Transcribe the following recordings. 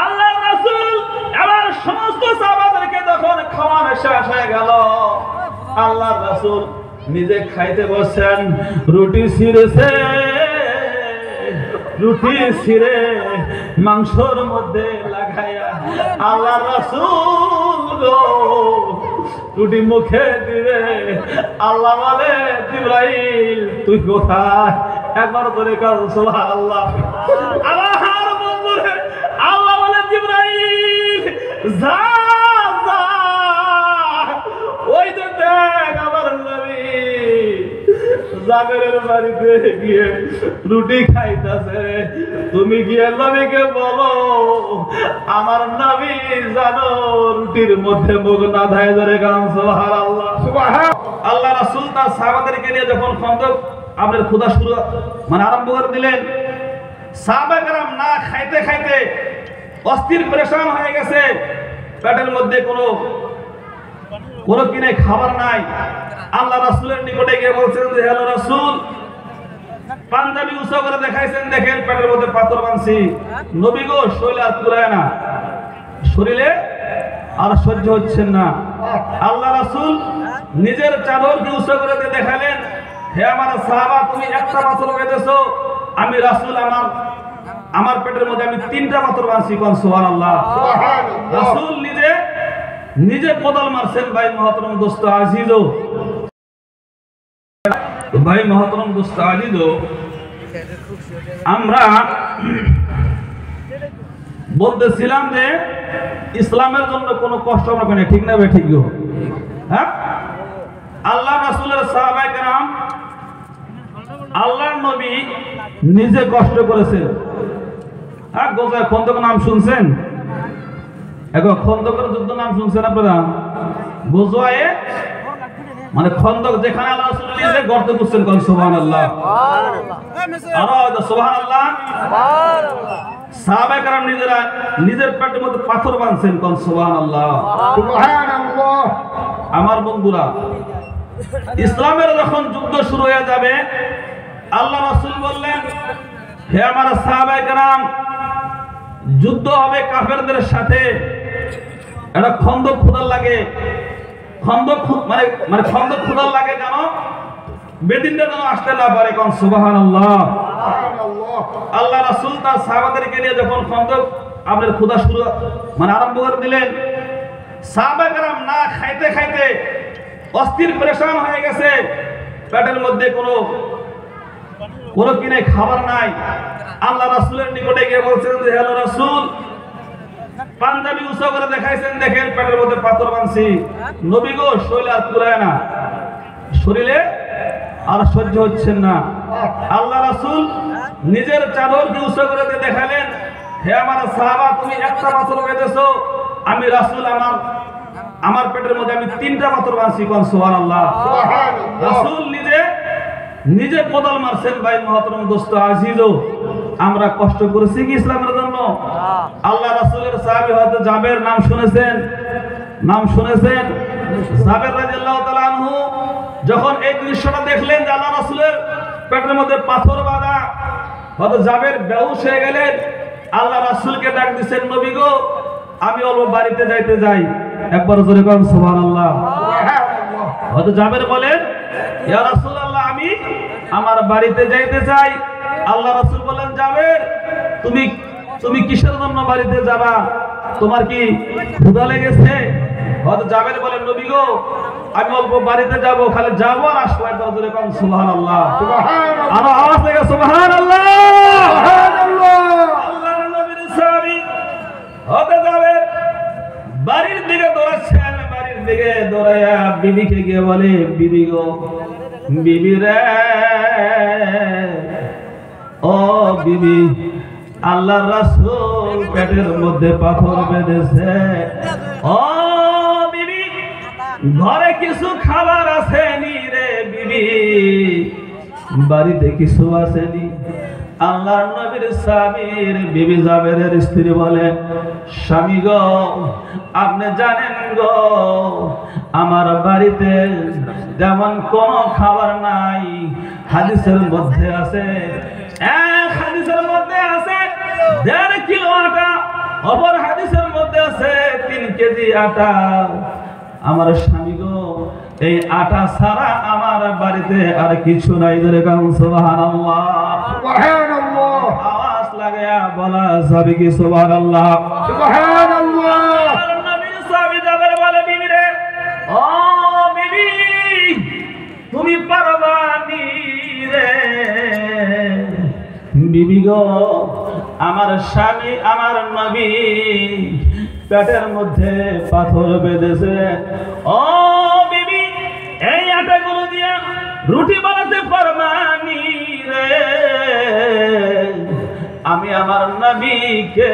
আল্লাহর রাসূল এবার সমস্ত সাহাবাদেরকে যখন খাওয়ানো শেষ হয়ে গেল, আল্লাহর রাসূল নিজে খাইতে বসেন। রুটি ছিঁড়ে মাংসর মধ্যে লাগাইয়া আল্লাহর রাসূল রুটি মুখে দিবে। আল্লাহ বলে, জিবরাইল তুই কোথায়? একবার ধরে কাজ সুবহানাল্লাহ। আল্লাহর বন্ধুরে আল্লাহ বলে, জিবরাইল যা যা, ওই যে দেখ আমার নবী জাবেরের বাড়িতে গিয়ে রুটি খাইতেছে। তুমি গিয়ে নবীকে বলো আমার নবী জানো রুটির মধ্যে মুখ না ধায় ধরে গান সুবহানাল্লাহ। আল্লাহ রাসূল তার সাহাবাদেরকে নিয়ে যখন খন্দক আপনার ক্ষুধা শুরু আরম্ভ করে দিলেন, সাহাবায়ে কেরাম না খাইতে খাইতে অস্থির পরেশান হয়ে গেছে। পেটের মধ্যে কোনো কি নাই, খাবার নাই। আল্লাহ রাসূলের নিকটে গিয়ে বলছেন যে, হ্যালো রাসূল, পাঞ্জাবি উঁচু করে দেখাইছেন, দেখেন পেটের মধ্যে পাথর বাঁধছি। নবী গো, শরীরে আর পুরায় না, শরীরে আর সহ্য হচ্ছে না। আল্লাহ রাসূল নিজের চাদরকে উঁচু করে দিয়ে দেখালেন, হে আমার সাহাবা, তুমি একটা পাথর বেঁধেছো, আমি রাসূল আমার পেটের মধ্যে আমি 3টা পাথর বাঁধছি। কোন সুবহানাল্লাহ। রাসূল নিজে কোদাল মারছেন। ভাই মহতরম দোস্ত আজিজ, আমরা বলতেছিলাম যে ইসলামের জন্য কোনো কষ্ট আমরা করি না, ঠিক না ভাই? ঠিক গো, হ্যাঁ। আল্লাহ রাসূলের সাহাবায়ে কেরাম, আল্লাহর নবী নিজে কষ্ট করেছেন। হ্যাঁ, গোজায় খন্দক নাম শুনছেন? এখন খন্দকের যুদ্ধ নাম শুনছেন আপনারা? গোজওয়ায়ে খন্দক, যেখানে আল্লাহ রাসূল নিজে গর্ত করছেন। কোন সুবহানাল্লাহ। আরো সুবহানাল্লাহ। সাহাবায়ে কেরাম নিজের পেটের মধ্যে পাথর বাঁধছেন। কোন সুবহানাল্লাহ। আমার বন্ধুরা, ইসলামের যখন যুদ্ধ শুরু হয়ে যাবে, আল্লাহ রাসূল বললেন, হে আমার সাহাবায়ে কেরাম, যুদ্ধ হবে কাফেরদের সাথে। এটা খন্দক খোদার লাগে, খন্দক খোদার লাগে যেন বেদিনটা যেন আসতে না পারে। কোন সুবহানাল্লাহ। আল্লাহ রাসূল তার সাহাবাদেরকে নিয়ে যখন খন্দক আপনার ক্ষুধা শুরু আরম্ভ করে দিলেন, সাহাবায়ে কেরাম না খাইতে খাইতে অস্থির পরেশান হয়ে গেছে। পেটের মধ্যে কোনো কি নাই, খাবার নাই। আল্লাহ রাসূলের নিকটে গিয়ে বলছেন যে, হ্যালো রাসূল, পাঞ্জাবি উঁচু করে দেখাইছেন, দেখেন পেটের মধ্যে পাথর বাঁধছি। নবী গো, শরীরে আর পুরায় না, শরীরে আর সহ্য হচ্ছে না। আল্লাহ রাসূল নিজের চাদরকে উঁচু করে দিয়ে দেখালেন, হে আমার সাহাবা, তুমি একটা পাথর বেঁধেছো, আমি রাসূল আমার পেটের মধ্যে আমি 3টা পাথর বাঁধছি। কোন সুবহানাল্লাহ। রাসূল নিজে কোদাল মারছেন। ভাই মহতরম দোস্ত আজিজ, আমরা কষ্ট করেছি কি ইসলামের জন্য? আল্লাহ রাসূলের সাহাবী হযরত জাবের নাম শুনেছেন? জাবের রাদিয়াল্লাহু তাআলা আনহু যখন এই দৃশ্যটা দেখলেন যে আল্লাহ রাসূলের পেটের মধ্যে পাথর বাঁধা, হযরত জাবের বেহুশ হয়ে গেলেন। আল্লাহ রাসূলকে ডাক দিয়েছেন, নবী গো, আমি অল্প বাড়িতে যাইতে যাই। একবার জোরে কোন সুবহানাল্লাহ। হযরত জাবের বলেন, ইয়া রাসূলুল্লাহ, আমি আমার বাড়িতে যাইতে চাই। আল্লাহ রাসূল বলেন, জাবের, তুমি কিসের জন্য বাড়িতে যাবা? তোমার কি ক্ষুধা লেগেছে? হযরত জাবের বলেন, নবী গো, আমি অল্প বাড়িতে যাব, খালি যাবো আর আসবো। একবার জোরে কোন সুবহানাল্লাহ। আর আওয়াজ লাগে সুবহানাল্লাহ। আল্লাহর নবীর সাহাবী হযরত জাবের বাড়ির দিকে দৌড়াচ্ছেন। বাড়ির দিকে দৌড়াইয়া বিবিকে গিয়ে বলে, বিবি গো, বিবি রে, ও বিবি, আল্লাহর রাসূল পেটের মধ্যে পাথর বেঁধেছে। ও বিবি, ঘরে কিছু খাবার আসেনি রে বিবি, বাড়িতে কিছু আসেনি। আল্লাহর নবীর সাহাবীর বিবি জাবেরের স্ত্রী বলে, স্বামী গো, আপনি জানেন গো, আমার বাড়িতে যেমন কোনো খাবার নাই। হাদিসের মধ্যে আছে, হাদিসের মধ্যে আছে 1.5 কিলো আটা, অপর হাদিসের মধ্যে আছে 3 কেজি আটা। আমার স্বামী গো, এই আটা ছাড়া আমার বাড়িতে আর কিছু নাই। ধরে কাম সুবহানাল্লাহ, সুবহানাল্লাহ। আওয়াজ লাগায়া বলা যাবে কি সুবহানাল্লাহ, সুবহানাল্লাহ। নবীর সাহাবী যাবে বলে, বিবি রে, ও বিবি, তুমি পারবা নি রে? বিবি গো, আমার স্বামী, আমার নবী পেটের মধ্যে পাথর বেঁধেছে। ও বিবি, এই আটাগুলো দিয়ে রুটি বানাতে পারবা নি রে? আমি আমার নবীকে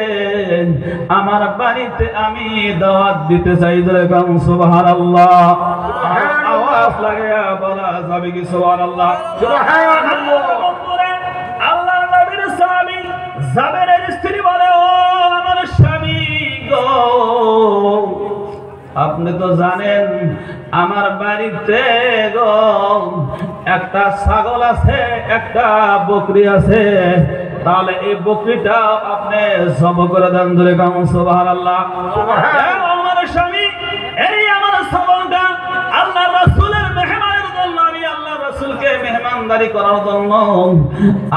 আমার বাড়িতে আমি দাওয়াত দিতে চাই। যেরকম সুবহানাল্লাহ, আওয়াজ লাগায়া বলা যাবে কি সুবহানাল্লাহ, সুবহানাল্লাহ। আল্লাহ নবীর স্বামী জাবেরের স্ত্রী বলে, ও আমার স্বামী গো, আপনি তো জানেন আমার বাড়িতে গো একটা ছাগল আছে, একটা বকরি আছে, তাহলে এই বকরিটা আপনি জব করে দেন। ধরে কাম সুবহানাল্লাহ। আমার স্বামী, এই আমার ছাগলটা আল্লাহ রাসূলের মেহমানের জন্য, আমি আল্লাহ রাসূলকে মেহমানদারি করার জন্য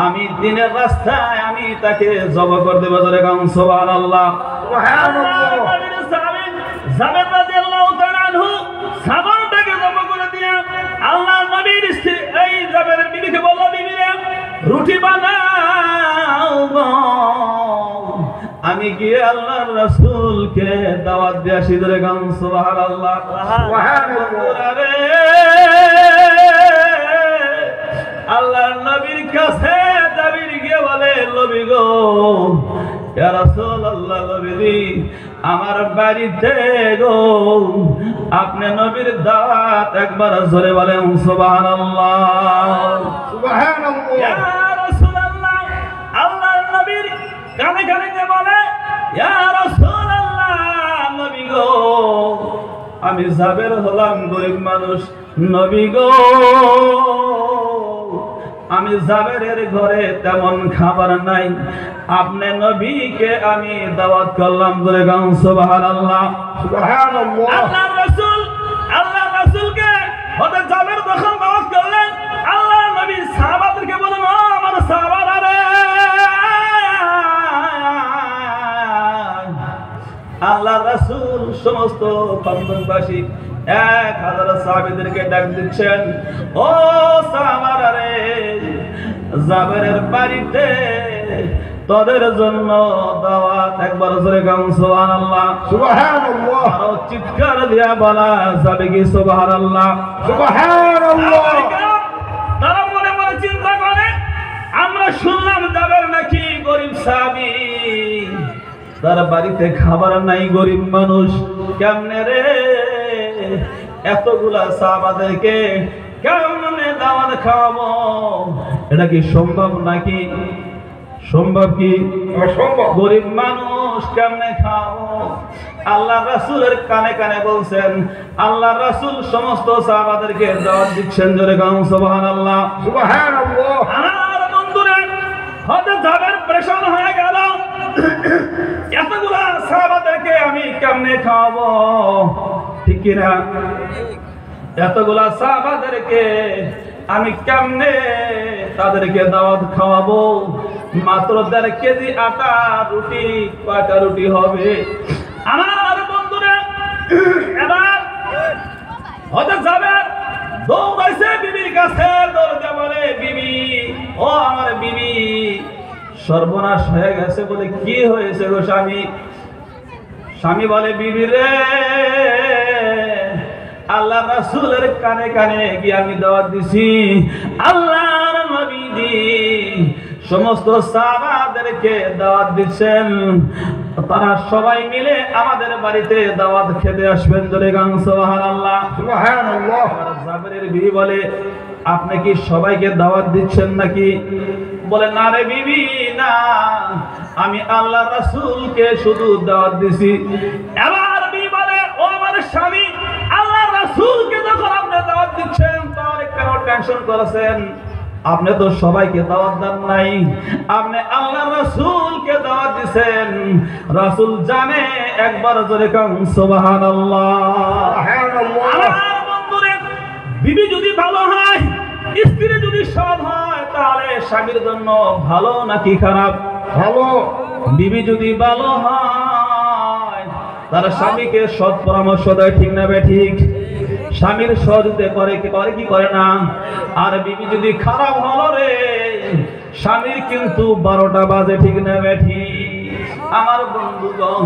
আমি দিনের রাস্তায় আমি তাকে জব করে দেব। ধরে কাম সুবহানাল্লাহ, সুবহানাল্লাহ। জাবের রাদিয়াল্লাহু তাআলা আনহু ছাগলটাকে জব করে দিয়ে আল্লাহ নবীর স্ত্রী এই জাবেরের বিবিকে বলল, বিবি রে, রুটি বানাও গো, আমি গিয়ে আল্লাহর রাসূলকে দাওয়াত দিয়ে আসি। ধরে গান সুবহানাল্লাহ, সুবহানাল্লাহ। আল্লাহর নবীর কাছে জাবির গিয়ে বলে, নবী গো, ইয়া রাসূলুল্লাহ, নবী আমার বাড়িতে গো আপনি নবীর দাওয়াত একবার জোরে বলেন সুবহানাল্লাহ, সুবহানাল্লাহ। ইয়া রাসূলুল্লাহ, আল্লাহর নবীর কানে কানে গিয়ে বলে, ইয়া রাসূলুল্লাহ, নবী গো, আমি জাবের হলাম গরিব মানুষ, নবী গো, আমি জাবেরের ঘরে তেমন খাবার নাই, আপনি নবীকে আমি দাওয়াত করলাম। ধরে গান সুবহানাল্লাহ, সুবহানাল্লাহ। আল্লাহর রাসূলকে হযরত জাবের যখন দাওয়াত করলেন, আল্লাহর নবী সাহাবাদেরকে বলেন, ও আমার সাহাবারা রে, আল্লাহর রাসূল সমস্ত কন্দনবাসী 1000 সাহাবীদেরকে ডাক দিচ্ছেন, ও সাহাবারা রে, জাবেরের বাড়িতে তোদের জন্য দাওয়াত। একবার জোরে গান সুবহানাল্লাহ, সুবহানাল্লাহ। আরো চিৎকার দিয়া বলা যাবে কি সুবহানাল্লাহ, সুবহানাল্লাহ। তারা মনে মনে চিন্তা করে, আমরা শুনলাম জাবের নাকি গরিব সাহাবী, তার বাড়িতে খাবার নাই, গরিব মানুষ, কেমনে রে এতগুলা সাহাবাদেরকে কেমনে দাওয়াত খাওয়াবো? এটা কি সম্ভব নাকি? সম্ভব কি? অসম্ভব। গরিব মানুষ কেমনে খাওয়াবো? আল্লাহ রাসূলের কানে কানে বলছেন, আল্লাহ রাসূল সমস্ত সাহাবাদেরকে দাওয়াত দিচ্ছেন। জোরে গান সুবহানাল্লাহ, সুবহানাল্লাহ। আমার বন্ধুরা, হযরত জাবের পরেশান হয়ে গেল, এতগুলা সাহাবাদেরকে আমি কেমনে খাওয়াবো? ঠিক কি না? এতগুলা সাহাবাদেরকে আমি কেমনে তাদেরকে দাওয়াত খাওয়াবো? মাত্র 1.5 কেজি আটা, রুটি কয়টা রুটি হবে? আমার বন্ধুরা, এবার হযরত জাবের দৌড়াইছে বিবির কাছে, দৌড়ে বলে, বিবি, ও আমার বিবি, সর্বনাশ হয়ে গেছে। বলে, কি হয়েছে গো স্বামী? স্বামী বলে, বিবি রে, আল্লাহ রাসূলের কানে কানে গিয়ে আমি দাওয়াত দিছি, আল্লাহর নবীজি সমস্ত সাহাবাদেরকে দাওয়াত দিচ্ছেন, তারা সবাই মিলে আমাদের বাড়িতে দাওয়াত খেতে আসবেন। জোরে গান সুবহানাল্লাহ, সুবহানাল্লাহ। জাবেরের বিবি বলে, আপনি কি সবাইকে দাওয়াত দিচ্ছেন নাকি? বলে, না রে বিবি, না, আমি আল্লাহ রাসূলকে শুধু দাওয়াত দিছি। এবার বিবি বলে, ও আমার স্বামী, আল্লাহ রাসূলকে যখন আপনি দাওয়াত দিচ্ছেন, তাহলে কেন টেনশন করেছেন? আপনি তো সবাইকে দাওয়াত দেন নাই, আপনি আল্লাহ রাসূলকে দাওয়াত দিবেন। রাসূল জানে, একবার জোরে কাম সুবহানাল্লাহ। আমার বন্ধুরে, বিবি যদি ভালো হয়, স্ত্রী যদি সৎ হয়, তাহলে স্বামীর জন্য ভালো নাকি খারাপ? ভালো। বিবি যদি ভালো হয়, তার স্বামীকে সৎ পরামর্শ দেয়, ঠিক না বে ঠিক? স্বামীর সহযোগিতা করে কি করে না? আর বিবি যদি খারাপ হলো রে, স্বামীর কিন্তু 12টা বাজে, ঠিক না বে ঠিক? আমার বন্ধুগণ,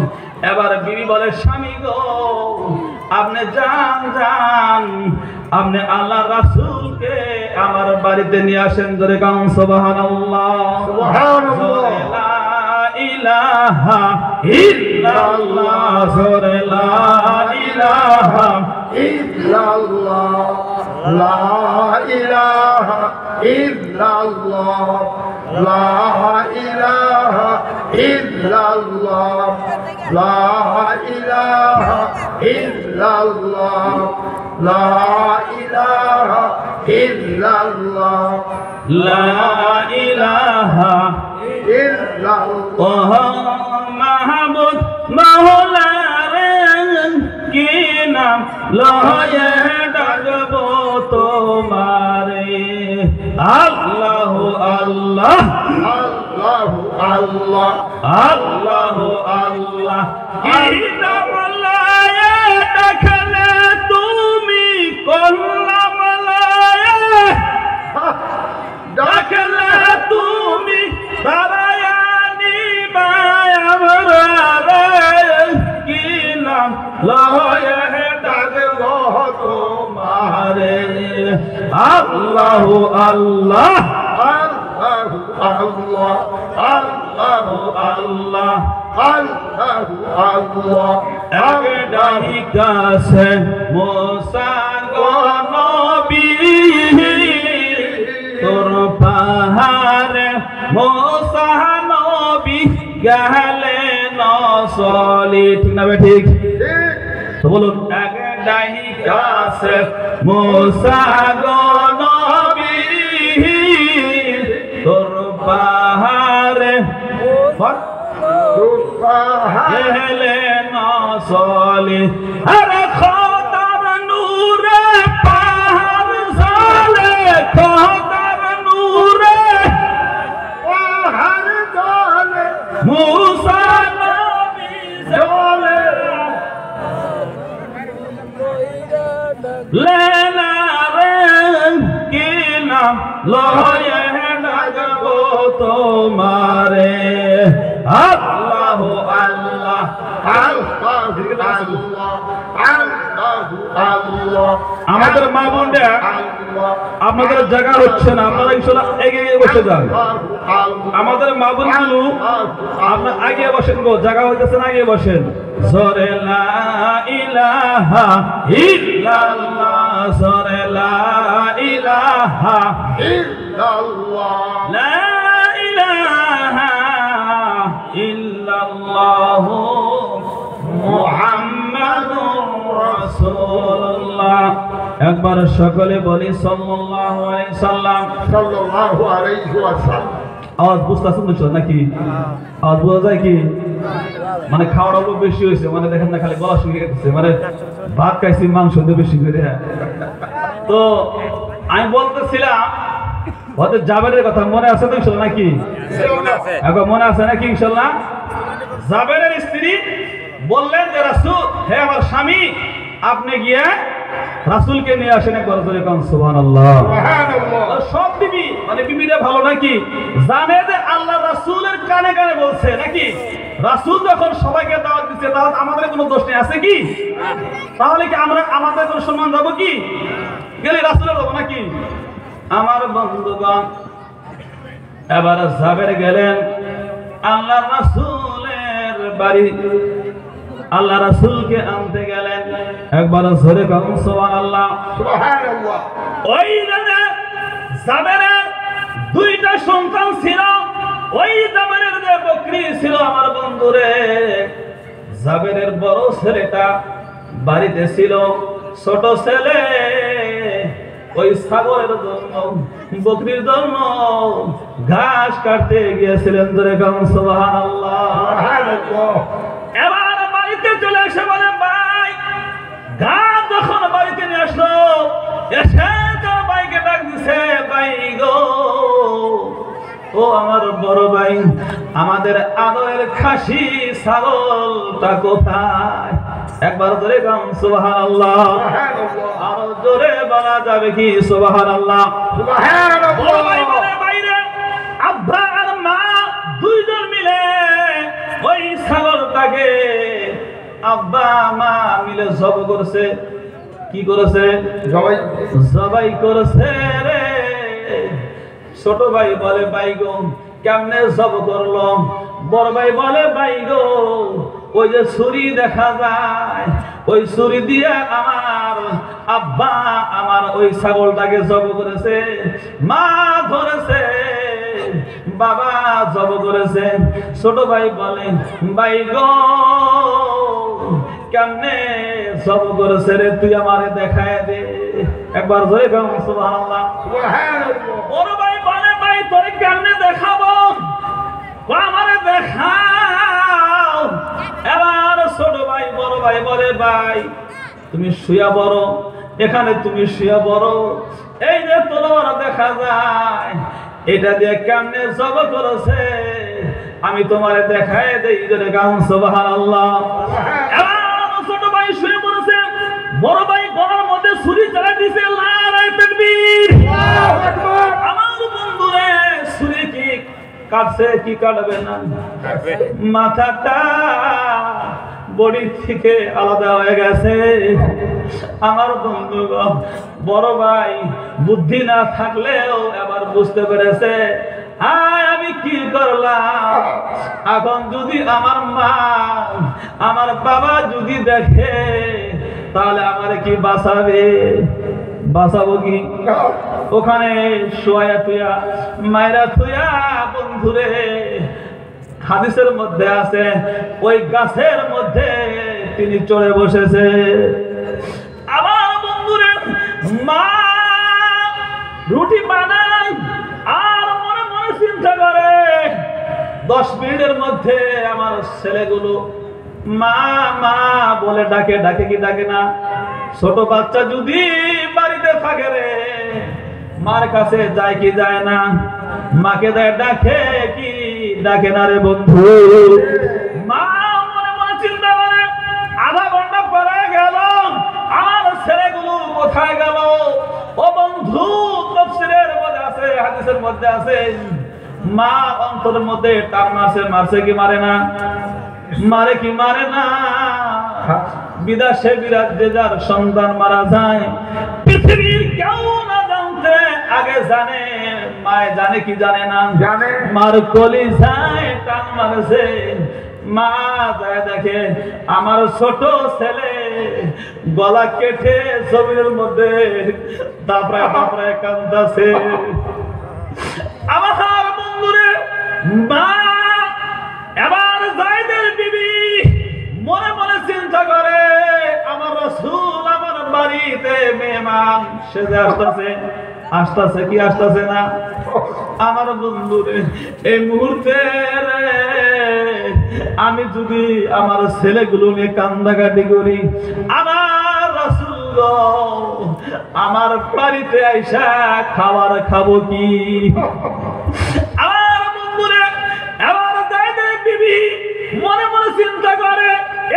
এবার বিবি বলে, স্বামী গো, আপনি যান, আপনি আল্লাহ রাসূলকে আমার বাড়িতে নিয়ে আসেন। জোরে কাম সুবহানাল্লাহ। সুবহানাল্লাহ। লা ইলাহা ইল্লাল্লাহ, জোরে লা ইলাহা ইল্লাল্লাহ, লা ইলাহা ইল্লাল্লাহ, লা ইলাহা ইল্লাল্লাহ, লা ইলাহা ইল্লাল্লাহ, লা ইলাহা ইল্লাল্লাহ, লা ইলাহা ইল্লাল্লাহ। ওহ মাহবুব মাওলা রে, কি নাম লয়ে ডাকবো তোমারে? আল্লাহ আল্লাহ আল্লাহু আল্লাহ, আল্লাহ আল্লাহ, কি নাম লয়ে ডাকলে তুমি করলাম লয়ে, ডাকলে তুমি তারায়ানি মায়ামরা রে, কি নাম লয়ে ডাকবো তোমারে? আল্লাহ আল্লাহ, আল্লাহু আল্লাহ, আল্লাহু আল্লাহ, আল্লাহু আল্লাহ। একটাই কাছে মুসা গো নবী, তোর পাহাড়ে মুসা নবী গেলেন চলি, ঠিক না বে ঠিক? তো বলুন, একটাই কাছে মুসা গো নবী, তোর পাহাড়ে গেলেন চলি। আরে খোদার নূরে পাহাড় চলে, খোদার নূরে পাহাড় চলে, মুসা নবী চলে, লেনা রে, কি নাম লয়ে ডাকবো তোমারে? আল্লাহ আল্লাহ, আল্লাহু আল্লাহ, আল্লাহু আল্লাহ। আমাদের মা বোনরা, আল্লাহ, আপনাদের জায়গা হচ্ছে না, আপনারা ইনশাআল্লাহ এগিয়ে বসে যান। আমাদের মা বোনগুলো, আপনারা আগে বসেন গো, জায়গা হইতেছে না, আগে বসেন। জোরে লা ইলাহা ইল্লাল্লাহ, জোরে লা ইলাহা ইল্লাল্লাহ, লা ইলাহা ইল্লাল্লাহ, মুহাম্মাদুর রাসূলুল্লাহ। একবার সকলে বলি সাল্লাল্লাহু আলাইহি সাল্লাম। সাল্লাল্লাহু আলাইহি ওয়াসাল্লাম। আওয়াজ বুঝতেছেন তো নাকি? আওয়াজ বোঝা যায় কি? মানে খাওয়ার অল্প বেশি হয়েছে, মানে দেখেন না, খালি গলা শুকিয়ে গেছে, মানে ভাত খাইছি মাংস দিয়ে বেশি করে। তো আমি বলতেছিলাম, হয়তো জাবেরের কথা মনে আছে তো ইনশাল্লাহ নাকি? এখন মনে আছে নাকি ইনশাল্লাহ? জাবেরের স্ত্রী বললেন যে রাসূল, হে আমার স্বামী, আপনি গিয়ে রাসূলকে নিয়ে আসেন, একবার জোরে কান সুবহানাল্লাহ। সুবহানাল্লাহ। সব বিবি, মানে বিবিটা ভালো নাকি জানে যে আল্লাহ রাসূলের কানে কানে বলছে নাকি? রাসূল যখন সবাইকে দাওয়াত দিচ্ছে, তাহলে আমাদের কোনো দোষ নেই, আছে কি? তাহলে কি আমরা আমাদের কোনো সম্মান যাবো কি? গেলে রাসূলের যাবো নাকি? আমার বন্ধুগণ, এবার জাবের গেলেন আল্লাহ রাসূলের বাড়ি, আল্লাহ রাসূলকে আনতে গেলেন। একবার জোরে কাম সুবহানাল্লাহ। সুবহানাল্লাহ। ওই জাবেরের দুইটা সন্তান ছিল, ওই জাবেরের যে বকরি ছিল আমার বন্ধুরে, জাবেরের বড় ছেলেটা বাড়িতে ছিল, ছোট ছেলে ওই ছাগলের জন্য বকরির জন্য ঘাস কাটতে গিয়েছিলেন, ধরে কাম সুবহানাল্লাহ। এবার বাড়িতে চলে এসে বলে ভাই, ঘাস যখন বাড়িতে নিয়ে আসলো, এসে তো ভাইকে ডাক দিছে, ভাই গো, ও আমার বড় ভাই, আমাদের আদরের খাসি ছাগলটা কোথায়? একবার ধরে কাম সুবহানাল্লাহ, আরো জোরে বলা যাবে কি সুবহানাল্লাহ? বড় ভাই বলে বাইরে আব্বা আর মা দুইজন মিলে ওই ছাগলটাকে আব্বা মা মিলে জব করেছে। কি করেছে? জবাই করেছে রে। ছোট ভাই বলে ভাই গো, কেমনে জব করলো? বড় ভাই বলে ভাই গো, ওই যে ছুরি দেখা যায়, ওই ছুরি দিয়ে আমার আব্বা আমার ওই ছাগলটাকে জব করেছে, মা ধরেছে, বাবা জব করেছে। ছোট ভাই বলে ভাই গো, কেমনে জব করেছে রে, তুই আমারে দেখায় দে। একবার জয় গাও সুবহানাল্লাহ। বড় ভাই বলে ভাই তোরে কেমনে দেখাবো? আমারে দেখাও। এবার ছোট ভাই বড় ভাই বলে ভাই তুমি শুয়া বড়, এখানে তুমি শুয়া বড়, এই যে তলোয়ার দেখা যায়, এটা দিয়ে কেমনে জব করেছে আমি তোমারে দেখায় দেই, জোরে গাও সুবহানাল্লাহ। এবার ছোট ভাই শুয়ে পড়েছে, বড় ভাই গলার মধ্যে ছুরি চালাই দিয়েছে, নারায়ে তাকবীর। আমার বন্ধুরে ছুরি কি কাটছে কি কাটবে না? মাথাটা বডি থেকে আলাদা হয়ে গেছে। আমার বন্ধু বড় ভাই বুদ্ধি না থাকলেও এবার বুঝতে পেরেছে, আমি কি করলাম। এখন যদি আমার মা আমার বাবা যদি দেখে, তাহলে আমারে কি বাঁচাবে? বাঁচাবো কি? ওখানে শোয়া তুয়া মায়েরা তুয়া বন্ধুরে হাদিসের মধ্যে আছে, ওই গাছের মধ্যে তিনি চড়ে বসেছে। আমার বন্ধুরে মা রুটি বানায় আর মনে মনে চিন্তা করে 10 মিনিটের মধ্যে আমার ছেলেগুলো মা মা বলে ডাকে, ডাকে কি ডাকে না? ছোট বাচ্চা যদি বাড়িতে থাকে রে, মার কাছে যায় কি যায় না? মাকে দেয় ডাকে কি ডাকে না রে বন্ধু? মা মনে মনে চিন্তা করে, আধা ঘন্টা পরে গেল, আমার ছেলেগুলো কোথায় গেল? ও বন্ধু, তাফসীরের মধ্যে আছে, হাদিসের মধ্যে আছে, মা অন্তরের মধ্যে টান মারছে, মারছে কি মারে না? মারে কি মারে না? বিদেশে বিরাজে যার সন্তান মারা যায়, পৃথিবীর কেউ না জানতে আগে জানে, মায়ে জানে কি জানে না? জানে। মার কলিজায় টান মারছে, মা যায় দেখে আমার ছোট ছেলে গলা কেটে জমিনের মধ্যে দাপড়ায় দাপড়ায় কাঁদতেছে। আমার বন্ধুরে মা এবার জায়েদের বিবি মনে মনে চিন্তা করে, আমার রাসূল আমার বাড়িতে মেহমান সেজে আসতেছে, আসতেছে কি আসতেছে না? আমার বন্ধুরে এই মুহূর্তে আমি যদি আমার ছেলেগুলো নিয়ে কান্দাকাটি করি, আমার রাসূল আমার বাড়িতে আইসা খাবার খাবো কি? আমার বন্ধুরে এবার জায়েদের বিবি মনে মনে চিন্তা করে,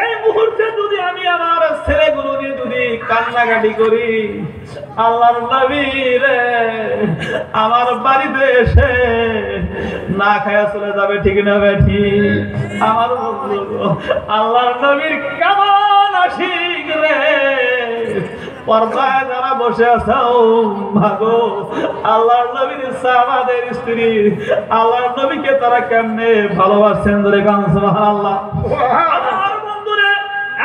এই মুহূর্তে যদি আমি আমার ছেলেগুলো নিয়ে যদি কান্নাকাটি করি, আল্লাহর নবী রে আমার বাড়িতে এসে না খায়া চলে যাবে, ঠিক না বেঠি? আমার বন্ধু আল্লাহর নবীর কেমন আশিক রে, পর্দায় যারা বসে আছো ভাগো, আল্লাহর নবীর সাহাবাদের স্ত্রী আল্লাহর নবীকে তারা কেমনে ভালোবাসেন, ধরে গান সুবহানাল্লাহ। আমার বন্ধুরে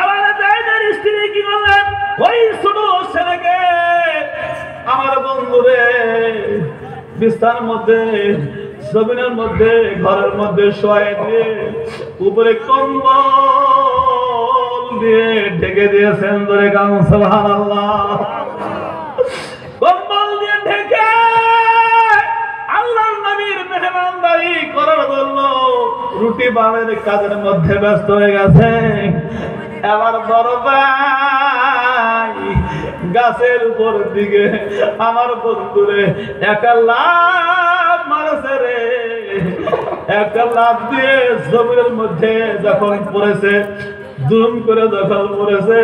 এবার জায়েদের স্ত্রী কি করলেন, ওই ছোট ছেলেকে আমার বন্ধুরে বিছানার মধ্যে জমিনের মধ্যে ঘরের মধ্যে শোয়াই দিয়ে উপরে কম্বল দিয়ে ঢেকে দিয়েছেন, ধরে গান সুবহানাল্লাহ। কম্বল রুটি বানানোর কাজের মধ্যে ব্যস্ত হয়ে গেছে। এবার বড় ভাই গাছের উপর দিকে আমার বন্ধুরে একটা লাফ মারেছে রে। একটা লাফ দিয়ে জমিনের মধ্যে যখন পড়েছে, দুম করে যখন পড়েছে,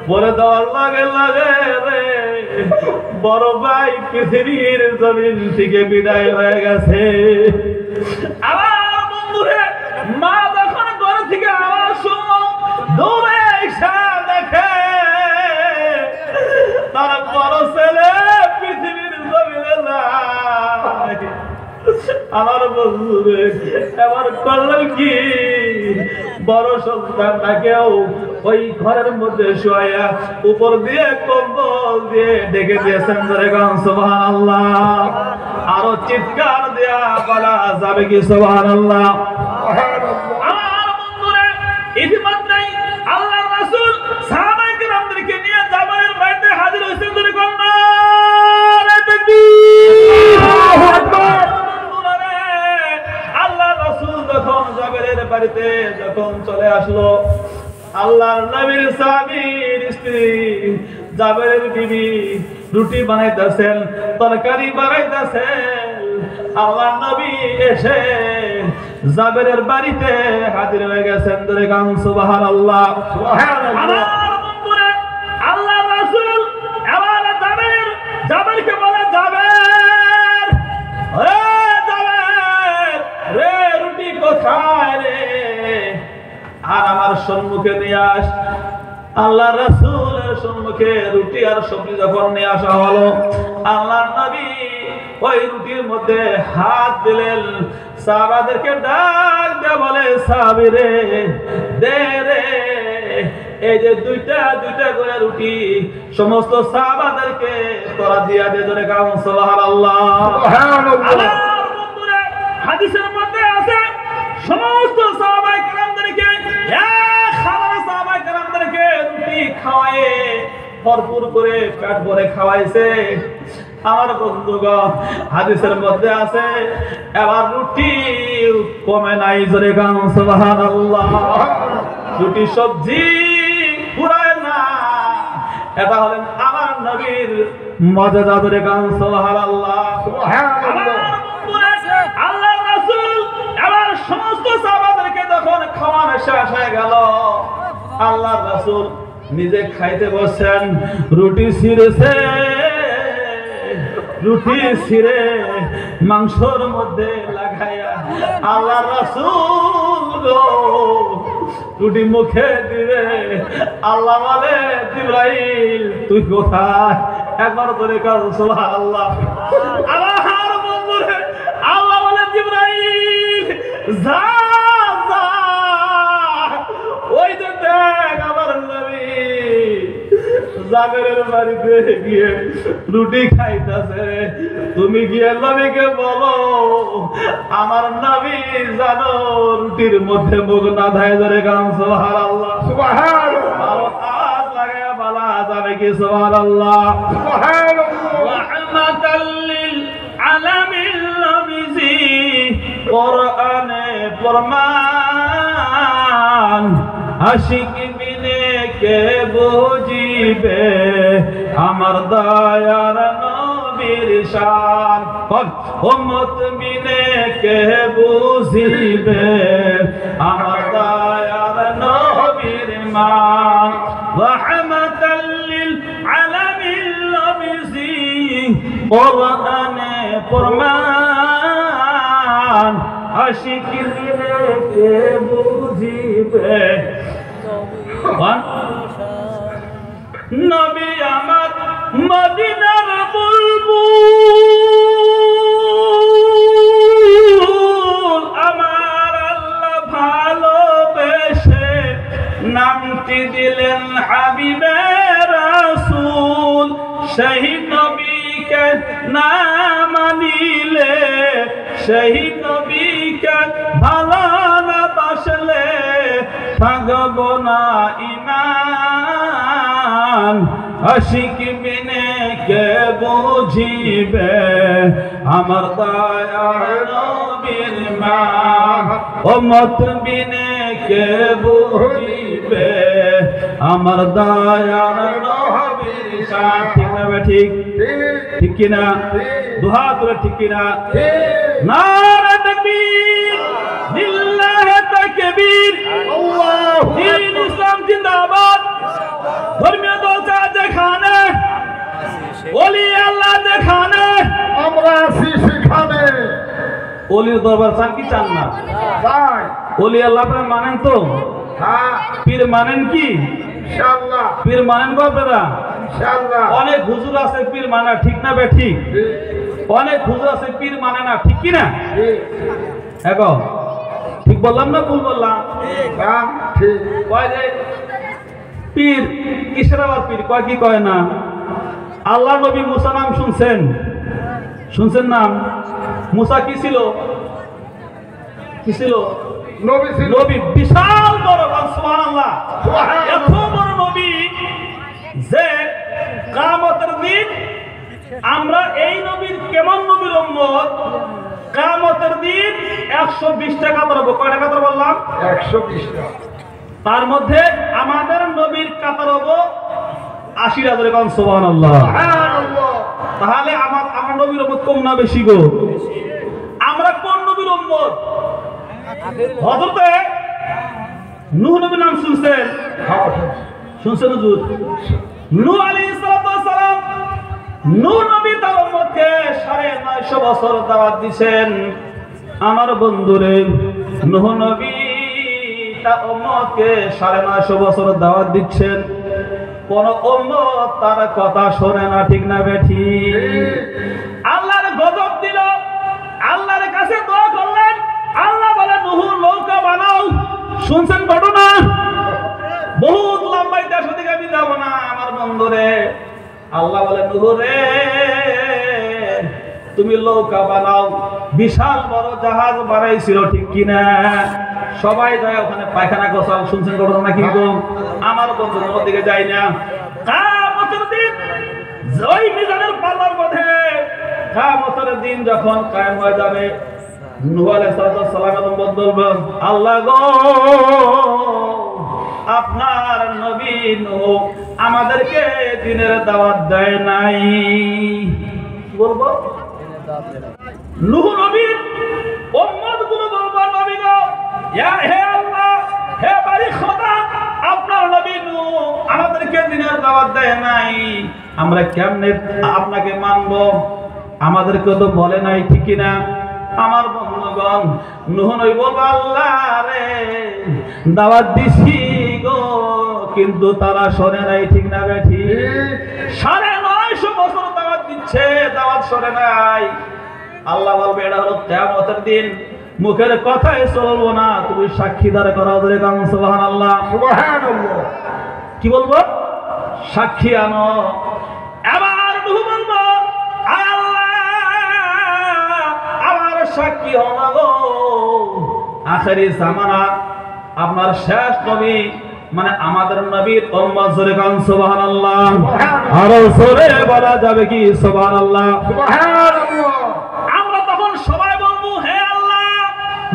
পরে দেওয়ার লাগে লাগে রে বড় ভাই পৃথিবীর জমিন থেকে বিদায় হয়ে গেছে। আমার বন্ধুরে মা যখন ঘর থেকে আওয়াজ শুনলো, দৌড়ে এসে দেখে তার বড় ছেলে পৃথিবীর জমিনে নাই। আমার বন্ধুরে এবার করলেন কি, বড় সন্তানটাকেও ওই ঘরের মধ্যে শোয়া উপর দিয়ে কম্বল দিয়ে ডেকে দিয়েছেন। ধরে গান সুবহানাল্লাহ। আরো চিৎকার দেয়া বলা যাবে কি সুবহানাল্লাহ? আমার বন্ধুরে ইতিমধ্যেই আল্লাহর রাসূল সাহাবায়ে কেরামদেরকে নিয়ে জাবালের বাড়িতে হাজির হয়েছেন। ধরে গান নারে তাকবীর, আল্লাহু আকবার। আল্লাহর রাসূল যখন জাবালের বাড়িতে যখন চলে আসলো, আল্লাহর নবীর সাহাবীর স্ত্রী জাবেরের বিবি রুটি বানাইতেছেন, তরকারি বানাইতেছেন। আল্লাহর নবী এসে জাবেরের বাড়িতে হাজির হয়ে গেছেন। ধরে গান সুবহানাল্লাহ। আমার বন্ধুরা আল্লাহর রাসূল এবার জাবেরকে বলে, জাবের রে, জাবের রে, রুটি কোথায় রে? আর আমার সম্মুখে নিয়ে আস। আল্লাহর রাসূলের সম্মুখে রুটি আর সবজি যখন নিয়ে আসা হলো, আল্লাহর নবী ওই রুটির মধ্যে হাত দিলেন। সাহাবাদেরকে ডাক দিয়ে বলে, সাহাবীরে দে রে, এই যে দুইটা দুইটা করে রুটি সমস্ত সাহাবাদেরকে তোরা দিয়া দে। ধরে গান সুবহানাল্লাহ। আমার বন্ধুরা হাদিসের মধ্যে আছে, সমস্ত সাহাবায়ে কেরামদেরকে সাহাবায়ে কেরামদেরকে রুটি খাওয়ায়ে ভরপুর করে পেট ভরে খাওয়াইছে। আমার বন্ধুগণ হাদিসের মধ্যে আছে, এবার রুটি কমে নাই। জোরে গান সুবহানাল্লাহ। রুটি সবজি পুরায় না। এটা হলেন আমার নবীর মর্যাদা। জোরে গান সুবহানাল্লাহ। আল্লাহর রাসূল এবার সমস্ত সাহাবাদেরকে যখন খাওয়ানো শেষ হয়ে গেল, আল্লাহর রাসূল নিজে খাইতে বসেন। রুটি ছিঁড়েছে, রুটি ছিঁড়ে মাংসর মধ্যে লাগাইয়া আল্লাহর রাসূল রুটি মুখে দিবে। আল্লাহ বলে, জিবরাইল তুই কোথায়? একবার ধরে কাজ সুবহানাল্লাহ। আমার বন্ধুরে আল্লাহ বলে, জিবরাইল যা যা, ওই যে দেখ আমার নবী জাবেরের বাড়িতে গিয়ে রুটি খাইতেছে। তুমি গিয়ে নবীকে বলো, আমার নবী জানো রুটির মধ্যে মুখ না ধায়। ধরে গান সুবহানাল্লাহ। সুবহানাল্লাহ। আওয়াজ লাগায়া বলা যাবে কি সুবহানাল্লাহ? সুবহানাল্লাহ। রাহমাতাল লিল আলামিন নবীজি কোরআনে ফরমান, আশিক বিনে কে বুঝিবে আমার দয়ার নবীর শান। উম্মত বিনে কে বুঝিবে আমার দয়ার নবীর মান। রাহমাতাল লিল আলামিন নবীজি কোরআনে ফরমান, আশিক বিনে কে বুঝিবে নবী আমার মদিনার বুলবুল। আমার আল্লাহ ভালোবেসে নামটি দিলেন হাবিবে রাসূল। সেই নবীকে না মানিলে, সেই নবীকে ভালো না বাসলে থাকব না ঈমান। আশিক বিনে কে বুঝিবে আমার দয়ার নবী বিরমান উম্মত বিনে কে বুঝিবে আমার দয়ার নবীর শান ঠিক না ঠিক ঠিক কি না দুহা তুলে ঠিক কি না নারে তাকবীর লিল্লাহি তাকবীর আল্লাহু দ্বীন ইসলাম জিন্দাবাদ ধর্মীয় দলটা যেখানে ওলি আল্লাহ যেখানে আমরা আছি সেখানে ওলির দরবার চান কি চান না তাই ওলি আল্লাহ আপনারা মানেন তো হ্যাঁ পীর মানেন কি ইনশাআল্লাহ পীর মানেন গো আপনারা ইনশাআল্লাহ অনেক হুজুর আছে পীর মানে না, ঠিক না বে ঠিক অনেক হুজুর আছে পীর মানে না, ঠিক কি না এখন ঠিক বললাম না ভুল বললাম হ্যাঁ ঠিক কয় যে পীর কিসের আবার পীর কয় কি কয় না আল্লাহ নবী মুসা নাম শুনছেন শুনছেন নাম মুসা কি ছিল কি ছিল নবী ছিল নবী বিশাল বড় সুবহানাল্লাহ এত বড় নবী যে কিয়ামতের দিন আমরা এই নবীর কেমন নবীর উম্মত কিয়ামতের দিন 120 টাকা ধরবো কয় টাকা ধরবো বললাম 120 টাকা তার মধ্যে আমাদের নবীর কাতার হবো 80,000 কোন সুবহানাল্লাহ সুবহানাল্লাহ তাহলে আমার নবীর উম্মত কম না বেশি গো আমরা কোন নবীর উম্মত হযরতে নূহ নবীর নাম শুনছেন শুনছেন হুজুর নূহ আলাইহিস সালাম নূহ নবী তার উম্মতকে 950 বছর দাওয়াত দিবেন আমার বন্ধুরে নূহ নবী তার উম্মতকে 950 বছর দাওয়াত দিচ্ছেন কোন উম্মত তার কথা শোনে না ঠিক না বেঠি আল্লাহর গজব দিল আল্লাহর কাছে দোয়া করলেন আল্লাহ বলে নূহ নৌকা বানাও শুনছেন ঘটনা বহুত লম্বা ইতিহাস ওদিকে আমি যাব না আমার বন্ধুরে আল্লাহ বলে নূহ রে তুমি নৌকা বানাও বিশাল বড় জাহাজ বানাইছিল ঠিক কিনা সবাই যায় ওখানে পায়খানা গোসল শুনছেন ঘটনা নাকি গো আমার বন্ধুদের ওদিকে যাই না কিয়ামতের দিন ওই মিজানের পাল্লার মধ্যে কিয়ামতের দিন যখন কায়েম হয়ে যাবে নূহ আলাইহিস সালামের উম্মত বলবে আল্লাহ গো আপনার নবী নূহ আমাদেরকে দ্বীনের দাওয়াত দেয় নাই বলবো নূহ নবীর উম্মতগুলো বলবো নবী গো হে আল্লাহ হে বাড়ি খোদা আপনার নবী নূহ আমাদেরকে দ্বীনের দাওয়াত দেয় নাই আমরা কেমনে আপনাকে মানবো আমাদেরকে তো বলে নাই ঠিক না আমার বন্ধুগণ নূহ নবী বলবো আল্লাহ রে দাওয়াত দিছি গো কিন্তু তারা শোনে নাই ঠিক না বেঠি 950 বছর দাওয়াত দিচ্ছে দাওয়াত শোনে নাই আল্লাহ বলবে এটা হলো কিয়ামতের দিন মুখের কথাই চলবো না তুমি সাক্ষীদার করা ধরে কাম সুবহানাল্লাহ সুবহানাল্লাহ কি বলবো সাক্ষী আনো এবার নূহ বলবো আয় আল্লাহ আমার সাক্ষী হও না গো আখেরি জামানা আপনার শেষ নবী মানে আমাদের নবীর উম্মত জোরে কাম সুবহানাল্লাহ আরো জোরে বলা যাবে কি সুবহানাল্লাহ সুবহানাল্লাহ আমরা তখন সবাই বলবো হে আল্লাহ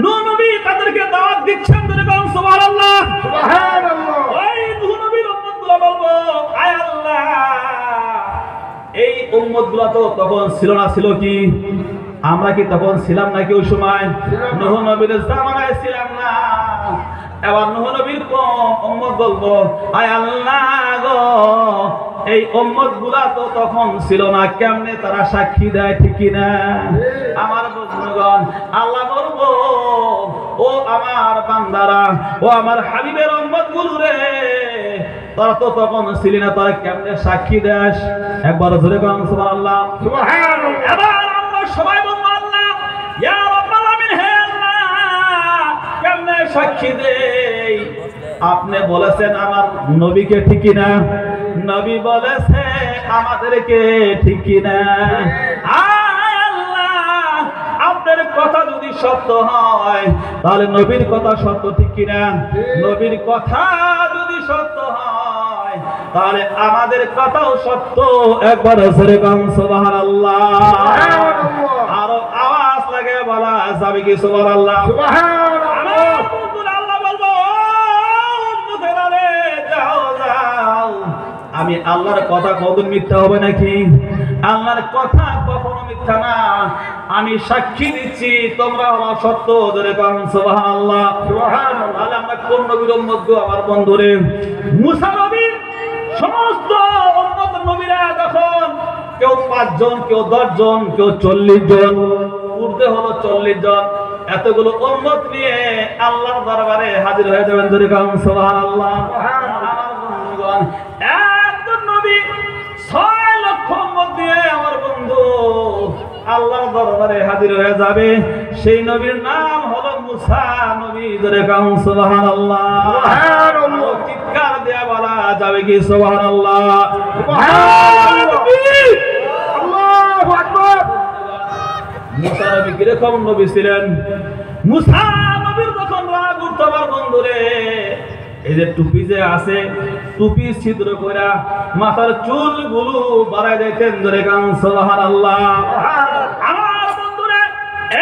নূহ নবী তাদেরকে দাওয়াত দিচ্ছেন জোরে কাম সুবহানাল্লাহ সুবহানাল্লাহ ওই নূহ নবীর উম্মতগুলো বলবো আয় আল্লাহ এই উম্মতগুলো তো তখন ছিল না ছিল কি আমরা কি তখন ছিলাম নাকি ওই সময় নূহ নবীর জামানায় ছিলাম না এবার নূহ নবীর উম্মত বলবো আয় আল্লাহ গো এই উম্মতগুলা তো তখন ছিল না কেমনে তারা সাক্ষী দেয় ঠিক না আমার বন্ধুগণ আল্লাহ বলবো ও আমার বান্দারা ও আমার হাবিবের উম্মতগুলো রে তোরা তো তখন ছিলি না তোরা কেমনে সাক্ষী দেস একবার জোরে বলুন সুবহানাল্লাহ সুবহানাল্লাহ এবার আমরা সবাই বলবো আল্লাহ ইয়া রাব্বাল আলামিন হে আল্লাহ কেমনে সাক্ষী দেই আপনি বলেছেন আমার নবীকে ঠিক না নবী বলেছে আমাদেরকে ঠিক না আল্লাহ আপনার কথা যদি সত্য হয় তাহলে নবীর কথা সত্য ঠিক কিনা নবীর কথা যদি সত্য হয় তাহলে আমাদের কথাও সত্য একবার জোরে বলুন সুবহানাল্লাহ আরো আওয়াজ লাগে বলা যাবে কি সুবহানাল্লাহ? সুবহানাল্লাহ। আমার বন্ধুরা আল্লাহ বলবো, উম্মতেরা রে যাও যাও। আমি আল্লাহর কথা কতদিন মিথ্যা হবে নাকি? আল্লাহর কথা কখনো মিথ্যা না। আমি সাক্ষী দিচ্ছি তোমরা হলো সত্য। জোরে বলুন সুবহানাল্লাহ। সুবহানাল্লাহ। তাহলে আমরা কোন নবীর উম্মত গো আমার বন্ধুরে? মুসা নবী সমস্ত উম্মত নবীরা যখন কেউ 5 জন, কেউ 10 জন, কেউ 40 জন, উর্দে হলো 40 জন, এতগুলো উম্মত নিয়ে আল্লাহর দরবারে হাজির হয়ে যাবেন। জোরে বলুন সুবহানাল্লাহ। আমার বন্ধুগণ, একজন নবী 6 লক্ষ উম্মত নিয়ে আমার বন্ধু আল্লাহর দরবারে হাজির হয়ে যাবে। সেই নবীর নাম হলো মুসা নবী। জোরে বলুন সুবহানাল্লাহ। সুবহানাল্লাহ। চিৎকার দেয়া বলা যাবে কি সুবহানাল্লাহ? সুবহানাল্লাহ। আল্লাহু আকবার। মুসা নবী কিরকম নবী ছিলেন? মুসা নবীর যখন রাগ উঠতো আমার বন্ধুরে, এই যে টুপি যে আছে, টুপি ছিদ্র কইরা মাথার চুলগুলো বাড়ায় দিতেন। জোরে বলুন সুবহানাল্লাহ। আমার বন্ধুরে,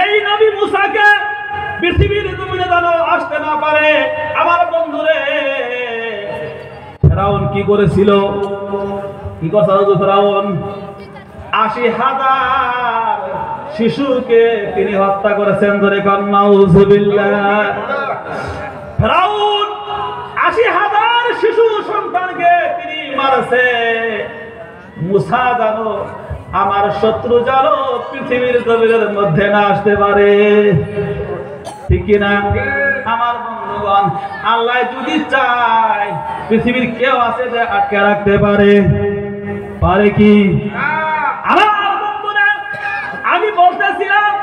এই নবী মুসাকে পৃথিবীর জমিনে যেন আসতে না পারে। আমার বন্ধুরে, ফেরাউন কি করেছিল? কি করছিল ফেরাউন? 80,000 শিশুকে তিনি হত্যা করেছেন। জোরে বলুন নাউজুবিল্লাহ। ফেরাউন 80,000 শিশু সন্তানকে তিনি মারছে। মুসা জানো আমার শত্রু জানো পৃথিবীর জমিনের মধ্যে না আসতে পারে, ঠিক কি না? আমার বন্ধুগণ, আল্লাহ যদি চায় পৃথিবীর কেউ আছে যে আটকে রাখতে পারে? পারে কি? আমার বন্ধুরা, আমি বলতেছিলাম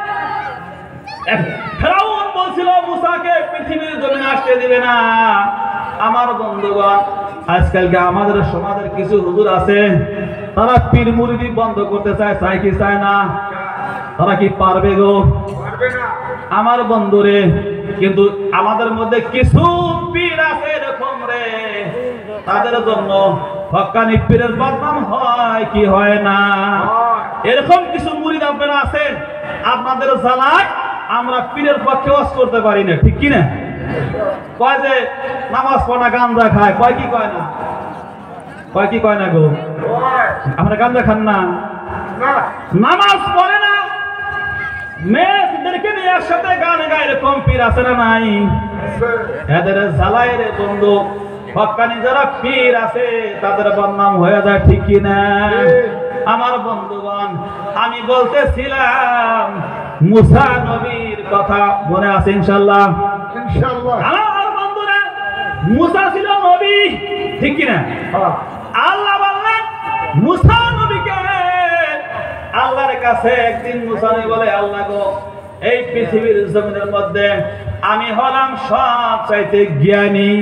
ফেরাউন বলছিল মুসাকে পৃথিবীর জমিনে আসতে দিবে না। আমার বন্ধুগণ, আজকালকে আমাদের সমাজের কিছু হুজুর আছে, তারা পীর মুরিদি বন্ধ করতে চায়, চায় কি চায় না? তারা কি পারবে গো? পারবে না। আমার বন্ধুরে, কিন্তু আমাদের মধ্যে কিছু পীর আছে এরকম রে, তাদের জন্য হক্কানি পীরের বদনাম হয় কি হয় না? এরকম কিছু মুরিদ আপনারা আছেন, আপনাদের জ্বালায় আমরা পীরের পক্ষে ওয়াজ করতে পারি না, ঠিক কি না? কয় যে নামাজ পড়া গাঁজা খায়, কয় কি কয় না? কয় কি কয় না গো? আমরা গাঁজা খান না, নামাজ পড়ে না, মেয়েদেরকে নিয়ে একসাথে গান গায়, এরকম পীর আছে না নাই? এদের জ্বালায় রে বন্ধু, হক্কানি যারা পীর আছে তাদের বদনাম হয়ে যায়, ঠিক কি না? আমার বন্ধুগণ, আমি বলতেছিলাম মুসা নবীর কথা মনে আছে ইনশাআল্লাহ? ইনশাআল্লাহ। আমার বন্ধুরা, মুসা ছিল নবী, ঠিক কি না? আল্লাহ বললেন মুসা নবীকে, আল্লাহর কাছে একদিন মুসা নবী বলে, আল্লাহ গো, এই পৃথিবীর জমিনের মধ্যে আমি হলাম সব চাইতে জ্ঞানী,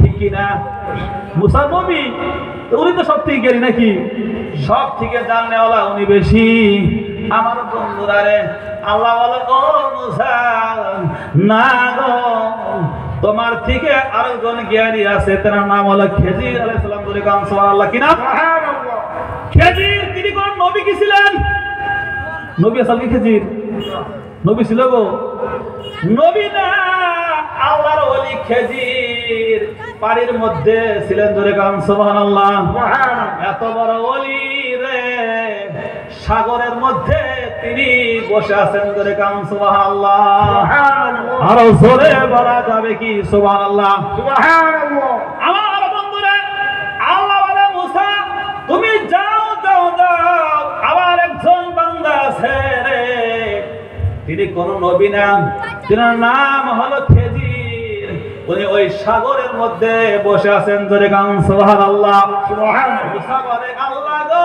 ঠিক কি না? মুসা নবী, উনি তো সব থেকে জ্ঞানী নাকি? সব থেকে জাননেওয়ালা উনি বেশি। আমার বন্ধুরা রে, আল্লাহ বলে ও মুসা, না গো, তোমার থেকে আরেকজন জ্ঞানী আছে, তার নাম হলো খেজির আলাইহিস সালাম। বলে কাম সুবহানাল্লাহ। কি নাম? সুবহানাল্লাহ। খেজির। তিনি কোন নবী কি ছিলেন? নবী আসল কি খেজির? নবী ছিল গো? নবী না, আল্লাহর ওলি খেজির পানির মধ্যে ছিলেন। জোরে কাম সুবহানাল্লাহ। এত বড় ওলি রে, সাগরের মধ্যে তিনি বসে আছেন। জোরে কাম সুবহানাল্লাহ। আরো জোরে বলা যাবে কি সুবহানাল্লাহ? সুবহানাল্লাহ। আমার বন্ধুরা, আল্লাহ বলে মুসা তুমি যাও যাও যাও, আবার একজন বান্দা আছে রে, তিনি কোন নবী না, তিনার নাম হলো খেজির, উনি ওই সাগরের মধ্যে বসে আছেন। জোরে গান সুবহানাল্লাহ। মুসা বলে আল্লাহ গো,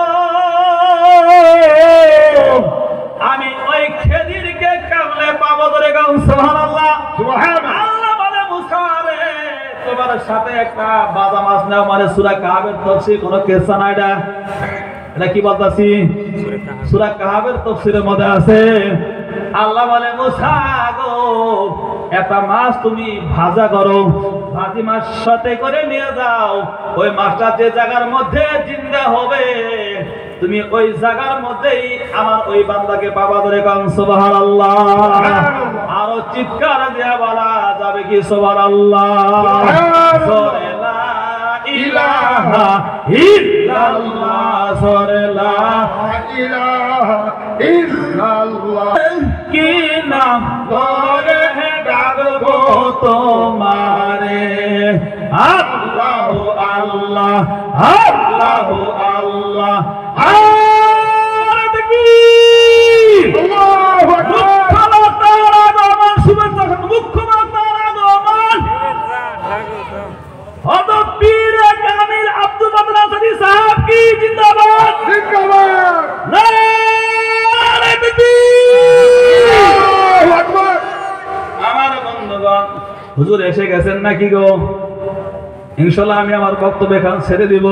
আমি ওই খেজিরকে কেমনে পাবো? জোরে গান সুবহানাল্লাহ। আল্লাহ বলে মুসা রে, তোমার সাথে একটা বাজা মাছ নাও, মানে সূরা কাহাবের তাফসীর কোন কেসা না, এটা কি বলতাছি? সূরা কাহাবের তাফসীরের মধ্যে আছে। আল্লাহ বলে মুসা গো, একটা মাছ তুমি ভাজা করো, ভাজি মাছ সাথে করে নিয়ে যাও, ওই মাছটা যে জায়গার মধ্যে জিন্দা হবে তুমি ওই জায়গার মধ্যেই আমার ওই বান্দাকে পাবা। ধরে কান সুবহানাল্লাহ। আরো চিৎকার দেয়া বলা যাবে কি সুবহানাল্লাহ। জোরে লা ইলাহা ইল্লাল্লাহ, জোরে লা ইলাহা ইল্লাল্লাহ। কি নাম করে ডাকবো তোমারে, আল্লাহ আল্লাহ আল্লাহ আল্লাহ। আর তাকবীর। আল্লাহু আকবার। জিন্দাবাদ। আল্লাহু আকবার। আমার বন্ধুগণ, হুজুর এসে গেছেন নাকি গো? ইনশাআল্লাহ আমি আমার বক্তব্য এখানে ছেড়ে দিব।